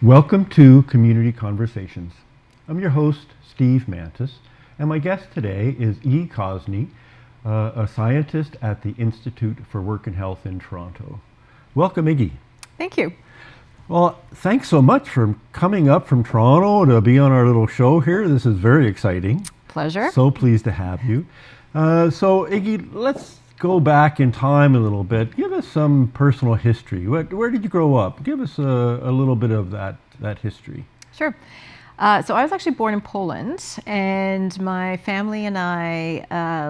Welcome to Community Conversations. I'm your host, Steve Mantis, and my guest today is Iggy Kosny, a scientist at the Institute for Work and Health in Toronto. Welcome, Iggy. Thank you. Well, thanks so much for coming up from Toronto to be on our little show here. This is very exciting. Pleasure. So pleased to have you. So, Iggy, let's go back in time a little bit. Give us some personal history. Where did you grow up? Give us a little bit of that history. Sure. So I was actually born in Poland, and my family and I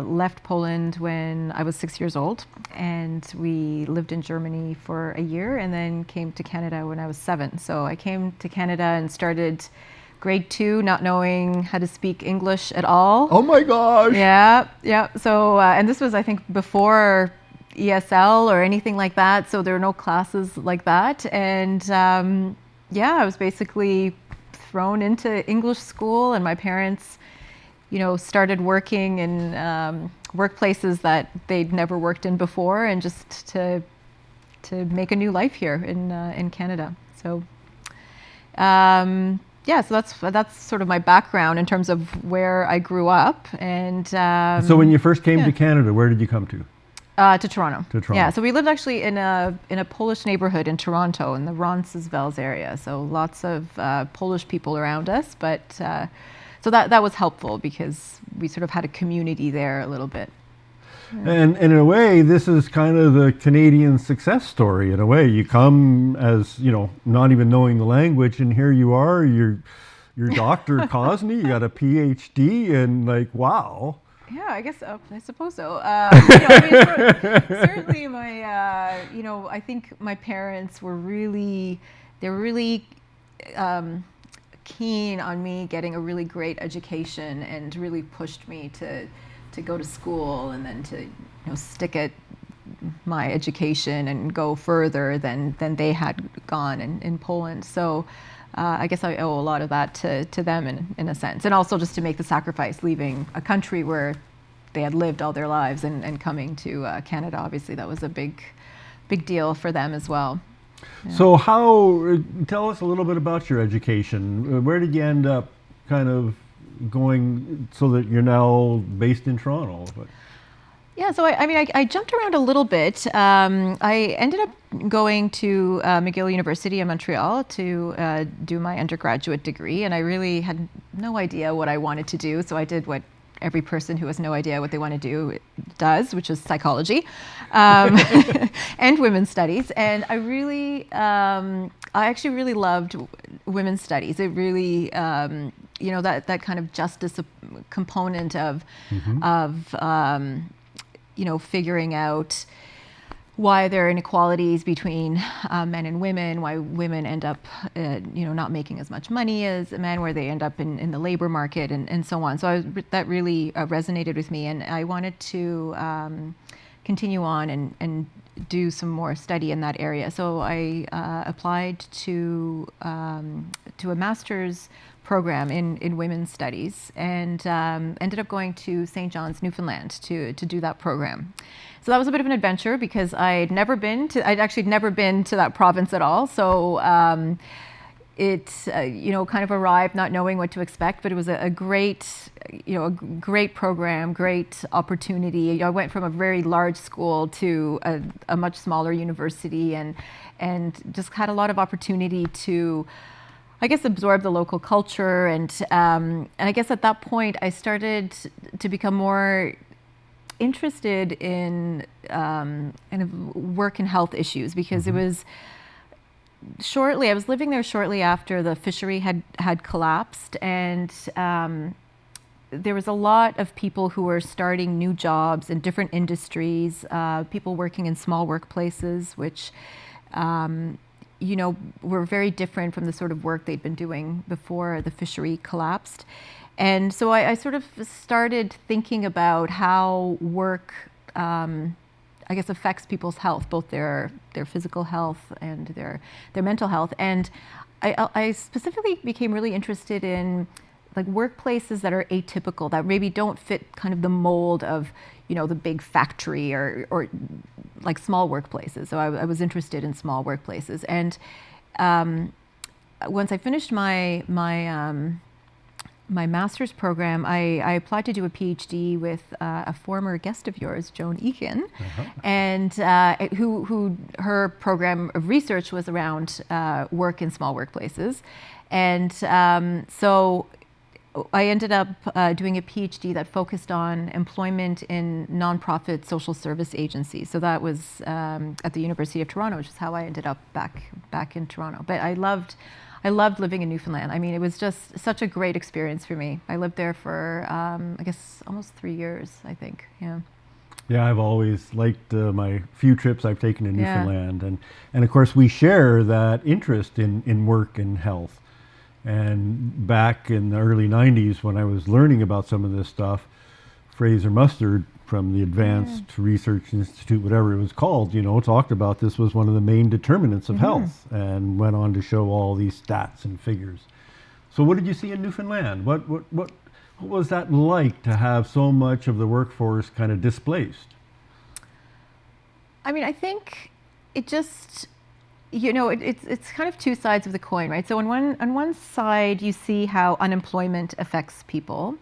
left Poland when I was 6 years old, and we lived in Germany for a year and then came to Canada when I was 7. So I came to Canada and started grade 2, not knowing how to speak English at all. Oh my gosh! Yeah. So, and this was, I think, before ESL or anything like that. So there were no classes like that. And I was basically thrown into English school, and my parents, started working in workplaces that they'd never worked in before, and just to make a new life here in Canada. So. So that's sort of my background in terms of where I grew up. And so when you first came to Canada, where did you come to? To Toronto. To Toronto. Yeah, so we lived actually in a Polish neighborhood in Toronto, in the Roncesvalles area. So lots of Polish people around us, but so that was helpful because we sort of had a community there a little bit. And in a way, this is kind of the Canadian success story. In a way, you come as, not even knowing the language, and here you are, you're Dr. Kosny, you got a PhD, and wow. Yeah, I suppose so. Certainly my, I think my parents were really keen on me getting a really great education, and really pushed me to go to school and then to stick at my education and go further than they had gone in Poland. So I guess I owe a lot of that to them in a sense, and also just to make the sacrifice leaving a country where they had lived all their lives and coming to Canada. Obviously that was a big deal for them as well. Yeah. So tell us a little bit about your education. Where did you end up kind of going so that you're now based in Toronto? Yeah, so I jumped around a little bit. I ended up going to McGill University in Montreal to do my undergraduate degree, and I really had no idea what I wanted to do, so I did what every person who has no idea what they want to do does, which is psychology and women's studies. And I actually really loved women's studies. It really, that kind of justice component of figuring out why there are inequalities between men and women, why women end up, not making as much money as men, where they end up in the labor market, and so on. So that really resonated with me, and I wanted to continue on and do some more study in that area. So I applied to a master's program in women's studies, and ended up going to St. John's, Newfoundland to do that program. So that was a bit of an adventure because I'd actually never been to that province at all. So it kind of arrived not knowing what to expect, but it was a great program, great opportunity. I went from a very large school to a much smaller university, and just had a lot of opportunity to, I guess, absorb the local culture, and I guess at that point I started to become more interested in kind of work and health issues, because it was I was living there shortly after the fishery had collapsed, and there was a lot of people who were starting new jobs in different industries, people working in small workplaces, which were very different from the sort of work they'd been doing before the fishery collapsed. And so I sort of started thinking about how work, I guess, affects people's health, both their physical health and their mental health. And I specifically became really interested in workplaces that are atypical, that maybe don't fit kind of the mold of, the big factory or small workplaces. So I was interested in small workplaces. And once I finished my master's program, I applied to do a PhD with a former guest of yours, Joan Eakin, and who her program of research was around work in small workplaces. And so I ended up doing a PhD that focused on employment in nonprofit social service agencies. So that was at the University of Toronto, which is how I ended up back in Toronto. But I loved living in Newfoundland. I mean, it was just such a great experience for me. I lived there for, I guess, almost 3 years, I think. Yeah. Yeah, I've always liked my few trips I've taken to Newfoundland. And of course, we share that interest in work and health. And back in the early 90s, when I was learning about some of this stuff, Fraser Mustard from the Advanced Research Institute, whatever it was called, talked about this was one of the main determinants of health, and went on to show all these stats and figures. So what did you see in Newfoundland? What was that like to have so much of the workforce kind of displaced? I mean, I think it just, it's kind of two sides of the coin, right? So on one side, you see how unemployment affects people,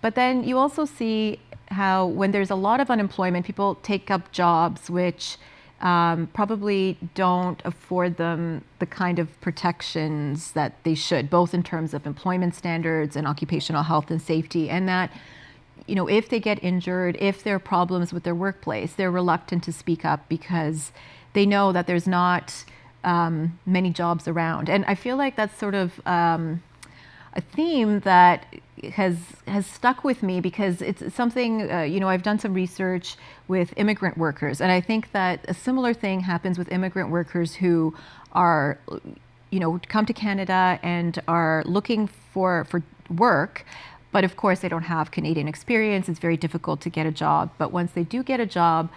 but then you also see how when there's a lot of unemployment, people take up jobs which probably don't afford them the kind of protections that they should, both in terms of employment standards and occupational health and safety, and that if they get injured, if there are problems with their workplace, they're reluctant to speak up because they know that there's not many jobs around. And I feel like that's sort of a theme that has stuck with me because it's something, I've done some research with immigrant workers, and I think that a similar thing happens with immigrant workers who are, come to Canada and are looking for work, but of course they don't have Canadian experience. It's very difficult to get a job, but once they do get a job,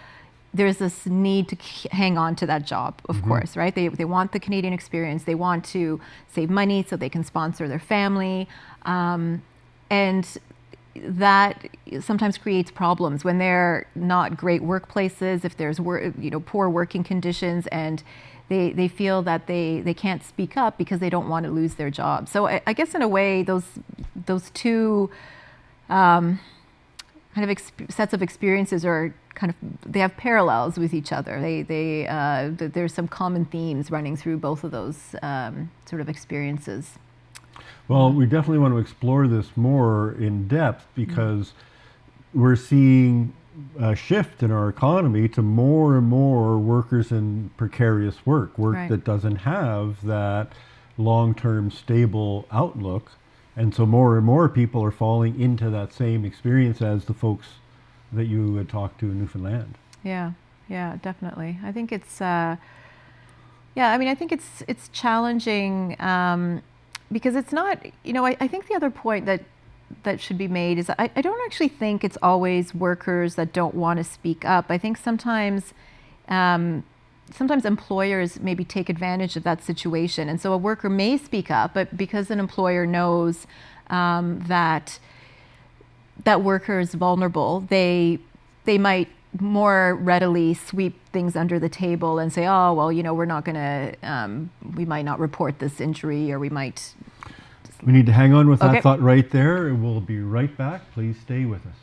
there's this need to hang on to that job, of course, right? They want the Canadian experience. They want to save money so they can sponsor their family. And that sometimes creates problems when they're not great workplaces, if there's poor working conditions, and they feel that they can't speak up because they don't want to lose their job. So I guess in a way, those two kind of sets of experiences are they have parallels with each other. There's some common themes running through both of those sort of experiences. Well, we definitely want to explore this more in depth because we're seeing a shift in our economy to more and more workers in precarious work Right. that doesn't have that long-term stable outlook. And so more and more people are falling into that same experience as the folks that you had talked to in Newfoundland. Yeah, definitely. I think it's, I think it's challenging because it's not, I think the other point that should be made is I don't actually think it's always workers that don't want to speak up. I think sometimes employers maybe take advantage of that situation. And so a worker may speak up, but because an employer knows that worker is vulnerable, they might more readily sweep things under the table and say, oh, well, we're not going to, we might not report this injury, or we might. We need to hang on with that thought right there. We'll be right back. Please stay with us.